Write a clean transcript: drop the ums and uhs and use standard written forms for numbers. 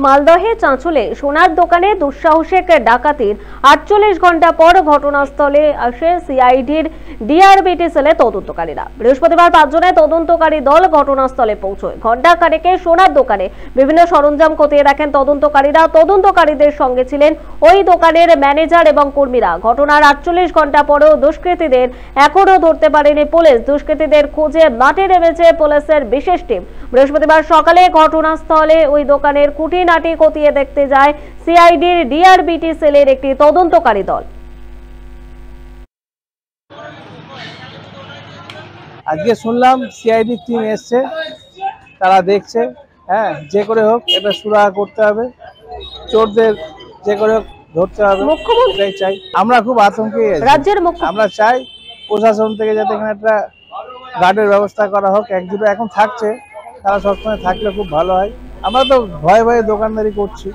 মালদহে চাঁচলে সোনার দোকানে দুঃসাহসিক ডাকাতির 48 ঘন্টা পর ঘটনাস্থলে আসে সিআইডির ডিআরবিটি সেলে তদন্তকারীরা। বৃহস্পতিবার 5 জনের তদন্তকারী দল ঘটনাস্থলে পৌঁছয়। ঘণ্টা খানেকে সোনার দোকানে বিভিন্ন সরঞ্জাম খতিয়ে দেখেন তদন্তকারীরা। তদন্তকারীদের সঙ্গে ছিলেন ওই দোকানের ম্যানেজার এবং কর্মীরা। ঘটনার 48 ঘন্টা পরেও দুষ্কৃতীদের এখনো ধরতে পারেনি পুলিশ। দুষ্কৃতীদের খোঁজে মাঠে নেমেছে পুলিশের বিশেষ টিম। বৃহস্পতিবার সকালে ঘটনাস্থলে ওই দোকানের খুঁটিনাটি খতিয়ে দেখতে যায় সিআইডির ডিআরবিটি সেলের একটি তদন্তকারী দল। আজকে শুনলাম সিআইডি টিম এসছে, তারা দেখছে। হ্যাঁ, যে করে হোক এটা সুরাহা করতে হবে, চোরদের যে করে হোক ধরতে হবে। মুখ্যমন্ত্রী চাই, আমরা খুব আতঙ্কে রাজ্যের আমরা চাই প্রশাসন থেকে যাতে এখানে একটা গার্ডের ব্যবস্থা করা হোক। এক দুটো এখন থাকছে, তারা সবসময় থাকলে খুব ভালো হয়। আমরা তো ভয়ে ভয়ে দোকানদারি করছি।